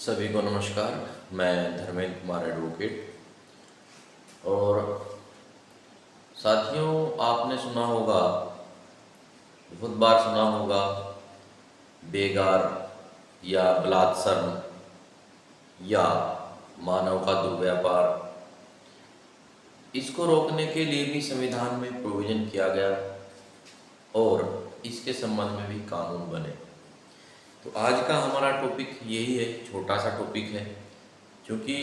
सभी को नमस्कार। मैं धर्मेंद्र कुमार एडवोकेट। और साथियों, आपने सुना होगा, बहुत बार सुना होगा, बेगार या बलात्सर्म या मानव का दुर्व्यापार। इसको रोकने के लिए भी संविधान में प्रोविजन किया गया और इसके संबंध में भी कानून बने। तो आज का हमारा टॉपिक यही है, छोटा सा टॉपिक है, क्योंकि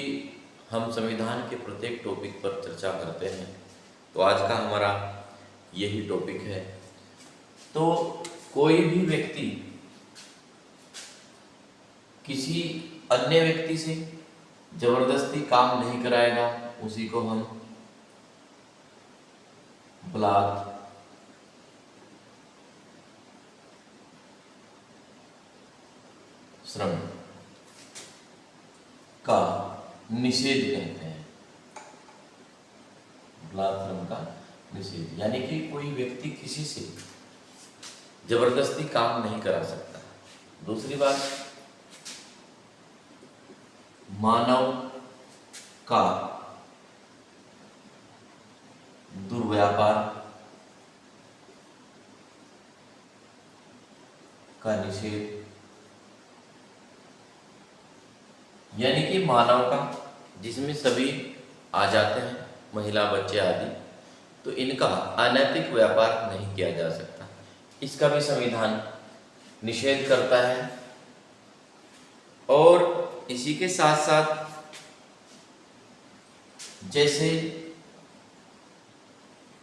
हम संविधान के प्रत्येक टॉपिक पर चर्चा करते हैं। तो आज का हमारा यही टॉपिक है। तो कोई भी व्यक्ति किसी अन्य व्यक्ति से जबरदस्ती काम नहीं कराएगा, उसी को हम बलात्कार श्रम का निषेध कहते हैं। बलात्सर्म का निषेध यानी कि कोई व्यक्ति किसी से जबरदस्ती काम नहीं करा सकता। दूसरी बात, मानव का दुर्व्यापार का निषेध, यानी कि मानव का जिसमें सभी आ जाते हैं, महिला बच्चे आदि, तो इनका अनैतिक व्यापार नहीं किया जा सकता। इसका भी संविधान निषेध करता है। और इसी के साथ साथ जैसे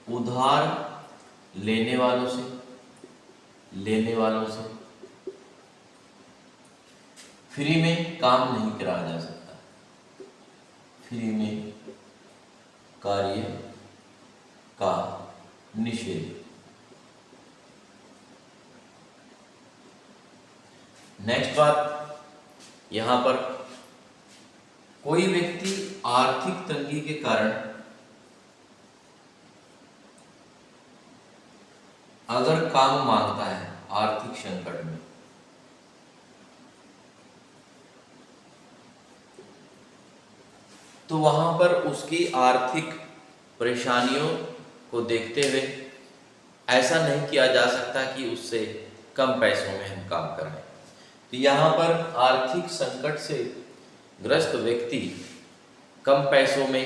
उधार लेने वालों से फ्री में काम नहीं कराया जा सकता। फ्री में कार्य का निषेध। नेक्स्ट बात, यहां पर कोई व्यक्ति आर्थिक तंगी के कारण अगर काम मांगता है आर्थिक संकट में, तो वहां पर उसकी आर्थिक परेशानियों को देखते हुए ऐसा नहीं किया जा सकता कि उससे कम पैसों में हम काम कराएं। तो यहाँ पर आर्थिक संकट से ग्रस्त व्यक्ति कम पैसों में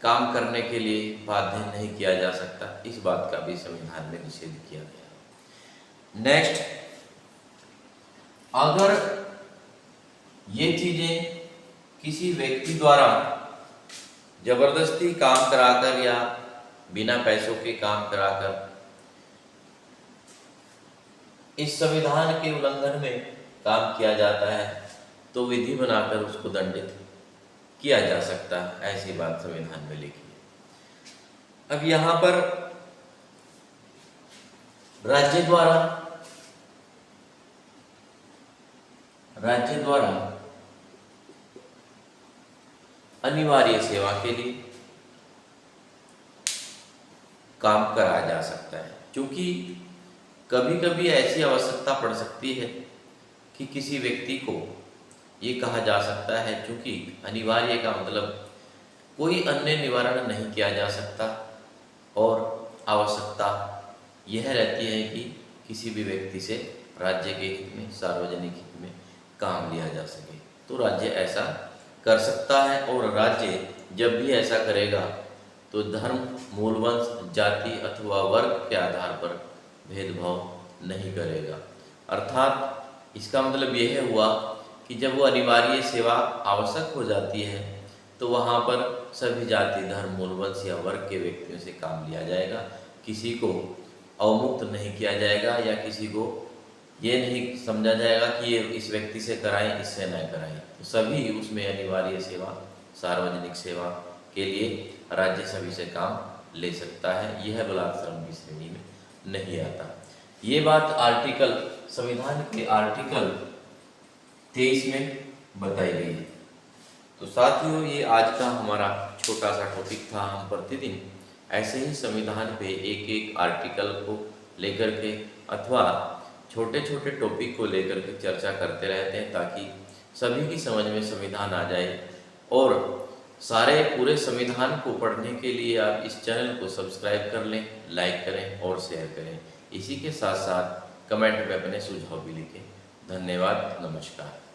काम करने के लिए बाध्य नहीं किया जा सकता। इस बात का भी संविधान में निषेध किया गया। नेक्स्ट, अगर ये चीजें किसी व्यक्ति द्वारा जबरदस्ती काम कराकर या बिना पैसों के काम कराकर इस संविधान के उल्लंघन में काम किया जाता है, तो विधि बनाकर उसको दंडित किया जा सकता है। ऐसी बात संविधान में लिखी है। अब यहाँ पर राज्य द्वारा अनिवार्य सेवा के लिए काम कराया जा सकता है, क्योंकि कभी कभी ऐसी आवश्यकता पड़ सकती है कि किसी व्यक्ति को ये कहा जा सकता है, क्योंकि अनिवार्य का मतलब कोई अन्य निवारण नहीं किया जा सकता और आवश्यकता यह रहती है कि किसी भी व्यक्ति से राज्य के हित में, सार्वजनिक हित में काम लिया जा सके, तो राज्य ऐसा कर सकता है। और राज्य जब भी ऐसा करेगा तो धर्म, मूलवंश, जाति अथवा वर्ग के आधार पर भेदभाव नहीं करेगा। अर्थात इसका मतलब यह हुआ कि जब वो अनिवार्य सेवा आवश्यक हो जाती है तो वहाँ पर सभी जाति, धर्म, मूलवंश या वर्ग के व्यक्तियों से काम लिया जाएगा। किसी को अवमुक्त नहीं किया जाएगा या किसी को ये नहीं समझा जाएगा कि ये इस व्यक्ति से कराएं, इससे न कराएं। तो सभी उसमें अनिवार्य सेवा, सार्वजनिक सेवा के लिए राज्य सभी से काम ले सकता है। यह बलात्सर्म की श्रेणी में नहीं आता। ये बात संविधान के आर्टिकल 23 में बताई गई है। तो साथियों, ये आज का हमारा छोटा सा टॉपिक था। हम प्रतिदिन ऐसे ही संविधान पे एक एक आर्टिकल को लेकर के अथवा छोटे छोटे टॉपिक को लेकर के चर्चा करते रहते हैं, ताकि सभी की समझ में संविधान आ जाए। और सारे पूरे संविधान को पढ़ने के लिए आप इस चैनल को सब्सक्राइब कर लें, लाइक करें और शेयर करें। इसी के साथ साथ कमेंट में अपने सुझाव भी लिखें। धन्यवाद, नमस्कार।